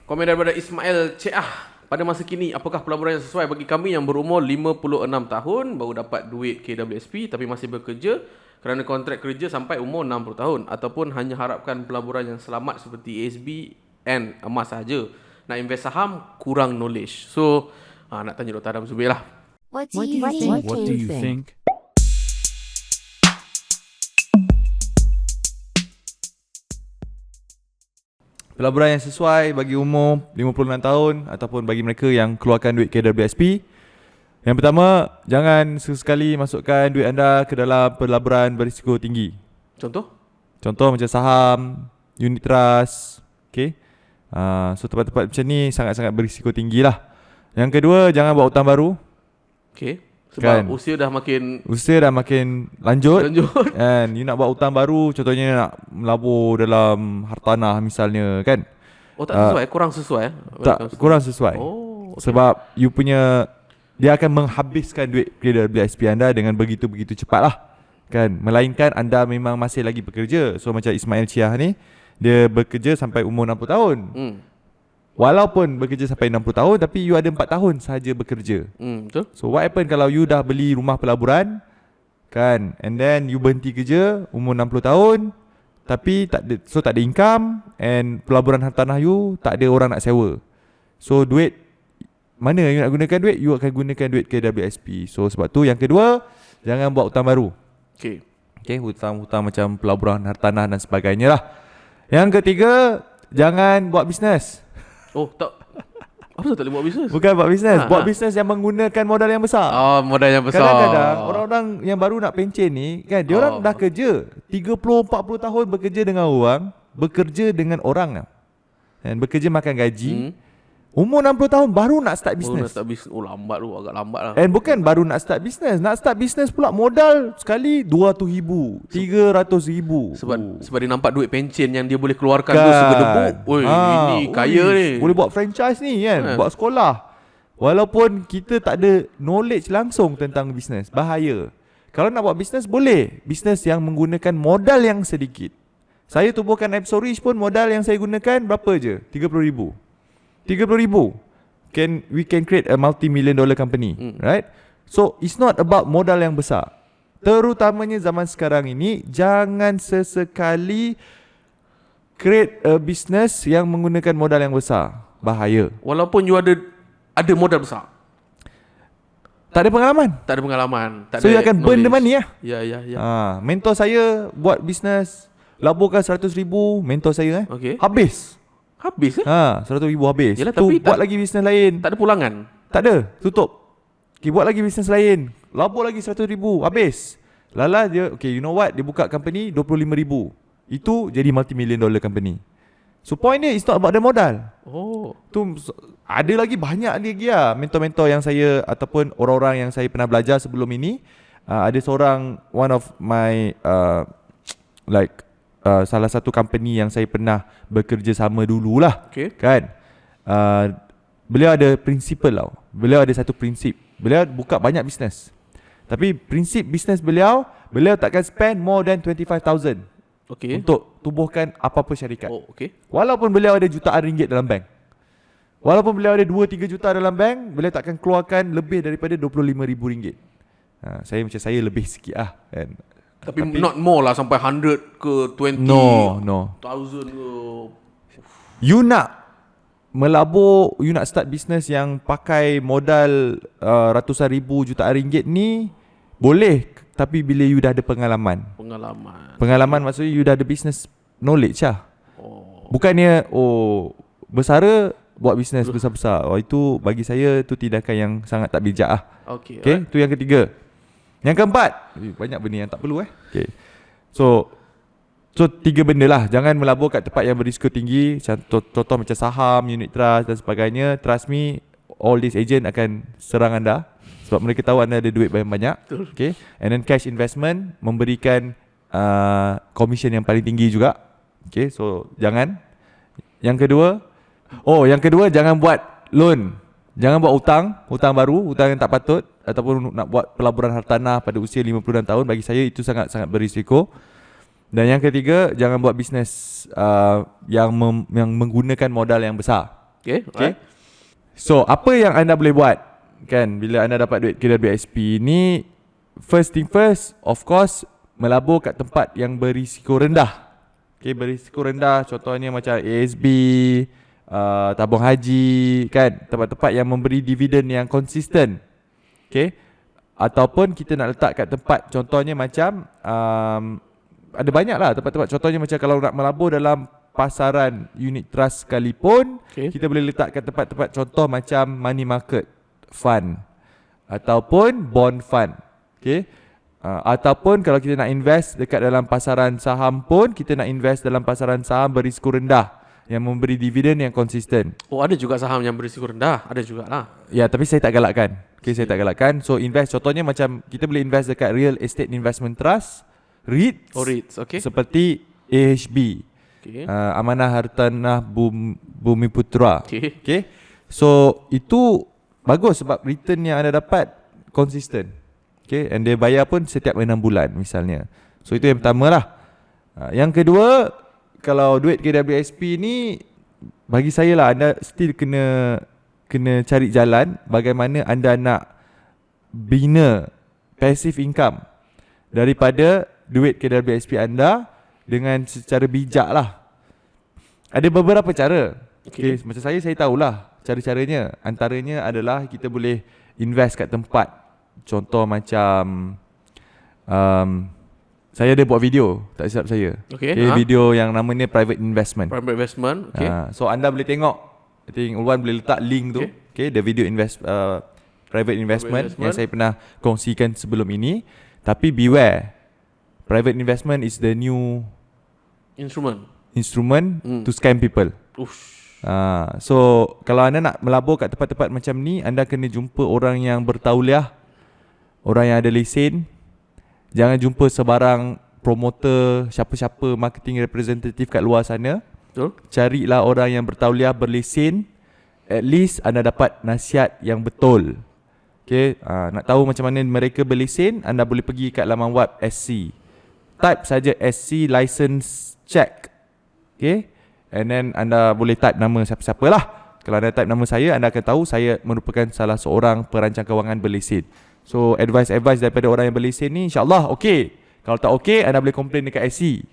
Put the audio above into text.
Komen daripada Ismail Ceah. Pada masa kini, apakah pelaburan yang sesuai bagi kami yang berumur 56 tahun, baru dapat duit KWSP tapi masih bekerja kerana kontrak kerja sampai umur 60 tahun, ataupun hanya harapkan pelaburan yang selamat seperti ASB and emas sahaja? Nak invest saham, kurang knowledge. So, nak tanya Dr. Adam Zubair lah. What do you think? Pelaburan yang sesuai bagi umur 56 tahun ataupun bagi mereka yang keluarkan duit KWSP. Yang pertama, jangan sesekali masukkan duit anda ke dalam pelaburan berisiko tinggi. Contoh? Contoh macam saham, unit trust, okay? So tempat-tempat macam ni sangat-sangat berisiko tinggi lah. Yang kedua, jangan buat hutang baru. Okay. Sebab Kan? usia dah makin lanjut. lanjut. And you nak buat hutang baru, contohnya nak melabur dalam hartanah misalnya, kan? Oh, tak sesuai? Kurang sesuai? Kurang sesuai. Oh, okay. Sebab you punya, dia akan menghabiskan duit KWSP anda dengan begitu-begitu cepat lah, kan? Melainkan anda memang masih lagi bekerja. So macam Ismail Chiah ni, dia bekerja sampai umur 60 tahun. Walaupun bekerja sampai 60 tahun, tapi you ada 4 tahun sahaja bekerja. Betul. So what happen kalau you dah beli rumah pelaburan, kan? And then you berhenti kerja umur 60 tahun, tapi tak ada income, and pelaburan hartanah you tak ada orang nak sewa. So duit, mana you nak gunakan duit? You akan gunakan duit KWSP. So sebab tu yang kedua, jangan buat hutang baru. Okay. Hutang-hutang macam pelaburan hartanah dan sebagainya lah. Yang ketiga, jangan buat bisnes. Oh, tak. Apa tak boleh buat bisnes? Bukan buat bisnes, buat bisnes yang menggunakan modal yang besar. Oh, modal yang besar. Kadang-kadang orang-orang yang baru nak pencen ni, kan, dia orang dah kerja 30-40 tahun bekerja dengan orang, dan bekerja makan gaji. Umur 60 tahun baru nak start bisnes. Nak start bisnes. Oh, lambat tu, agak lambat lah. And bukan baru nak start bisnes, nak start bisnes pula modal sekali 200,000, 300,000. Sebab dia nampak duit pencen yang dia boleh keluarkan tu segedebu. Oi, ini kaya ni. Boleh buat franchise ni, kan, buat sekolah. Walaupun kita tak ada knowledge langsung tentang bisnes, bahaya. Kalau nak buat bisnes, boleh. Bisnes yang menggunakan modal yang sedikit. Saya tubuhkan AppStorage pun modal yang saya gunakan berapa je? 30,000. 30,000. We can create a multi-million dollar company, right? So it's not about modal yang besar. Terutamanya zaman sekarang ini, jangan sesekali create a business yang menggunakan modal yang besar. Bahaya. Walaupun you ada modal besar, Tak ada pengalaman. So you akan burn the money lah. Ya. Mentor saya buat business, laburkan 100,000, mentor saya Okay. habis 100,000 habis. Yelah, tu tapi buat lagi bisnes lain. tak ada pulangan. Tak ada, tutup. Okay, buat lagi bisnes lain, labur lagi 100,000, habis. Lala dia, okay, you know what, dia buka company 25,000. Itu jadi multi-million dollar company. So point dia, it's not about the modal. Oh. Tu ada lagi banyak lagi lah mentor-mentor yang saya, ataupun orang-orang yang saya pernah belajar sebelum ini. Ada seorang, one of my salah satu company yang saya pernah bekerja sama dululah, Okay. kan. Beliau ada principle tau. Beliau ada satu prinsip. Beliau buka banyak bisnes, tapi prinsip bisnes beliau takkan spend more than 25,000 Okay. untuk tubuhkan apa-apa syarikat. Oh, okay. Walaupun beliau ada jutaan ringgit dalam bank, walaupun beliau ada 2-3 juta dalam bank, beliau takkan keluarkan lebih daripada 25,000 ringgit. Saya lebih sikit lah, kan. Tapi not more lah, sampai 100 ke 20 No. 1000 ke. You nak melabur, you nak start business yang pakai modal ratusan ribu, jutaan ringgit ni, boleh. Tapi bila you dah ada pengalaman maksudnya you dah ada business knowledge lah. Bukannya bersara buat business besar-besar. Itu bagi saya tu tindakan yang sangat tak bijak lah. Okay. Tu yang ketiga. Yang keempat, banyak benda yang tak perlu Okay. So 3 benda lah. Jangan melabur kat tempat yang berisiko tinggi. Contoh macam saham, unit trust dan sebagainya. Trust me, all these agent akan serang anda sebab mereka tahu anda ada duit banyak-banyak. Okay. And then cash investment memberikan commission yang paling tinggi juga. Okay. So jangan. Yang kedua, jangan buat loan. Jangan buat hutang baru, hutang yang tak patut, ataupun nak buat pelaburan hartanah pada usia 56 tahun. Bagi saya itu sangat-sangat berisiko. Dan yang ketiga, jangan buat bisnes yang menggunakan modal yang besar. Okay, Okay. So apa yang anda boleh buat kan bila anda dapat duit KWSP ni? First thing first, of course, melabur kat tempat yang berisiko rendah. Okay, berisiko rendah contohnya macam ASB, tabung haji kan, tempat-tempat yang memberi dividen yang konsisten. Okay. Ataupun kita nak letak kat tempat contohnya macam ada banyak lah tempat-tempat, contohnya macam kalau nak melabur dalam pasaran unit trust sekalipun, kita boleh letak kat tempat-tempat contoh macam money market fund ataupun bond fund. Okay. Ataupun kalau kita nak invest dekat dalam pasaran saham pun, kita nak invest dalam pasaran saham berisiko rendah yang memberi dividen yang konsisten. Oh, ada juga saham yang berisiko rendah. Ada jugalah. Ya, tapi saya tak galakkan. Okay, saya tak galakkan. So invest, contohnya macam kita boleh invest dekat real estate investment trust, REITs. Oh, REITs, okay. Seperti AHB, Okay. Amanah Hartanah Bumi Putra. Okay. Okay. So itu bagus sebab return yang anda dapat konsisten. Okay, and dia bayar pun setiap 6 bulan misalnya. So itu yang pertama lah. Yang kedua, kalau duit KWSP ni, bagi saya lah, anda still kena cari jalan bagaimana anda nak bina passive income daripada duit KWSP anda dengan secara bijak lah. Ada beberapa cara. Okay, macam saya tahulah cara-caranya. Antaranya adalah kita boleh invest kat tempat. Contoh macam saya ada buat video, tak silap saya. Okay, video yang namanya private investment. Private investment, okay. So anda boleh tengok, I think Ulwan boleh letak link tu. Okay, the video private investment yang saya pernah kongsikan sebelum ini. Tapi beware, private investment is the new instrument to scam people. So kalau anda nak melabur kat tempat-tempat macam ni, anda kena jumpa orang yang bertauliah, orang yang ada lesen. Jangan jumpa sebarang promoter, siapa-siapa marketing representative kat luar sana. Betul. Carilah orang yang bertauliah, berlesen. At least anda dapat nasihat yang betul. Okay, nak tahu macam mana mereka berlesen, anda boleh pergi kat laman web SC. Type saja SC license check. Okay, and then anda boleh type nama siapa-siapa lah. Kalau anda type nama saya, anda akan tahu saya merupakan salah seorang perancang kewangan berlesen. So advice daripada orang yang berlesen ni, InsyaAllah okay. Kalau tak okay, anda boleh komplain dekat SC.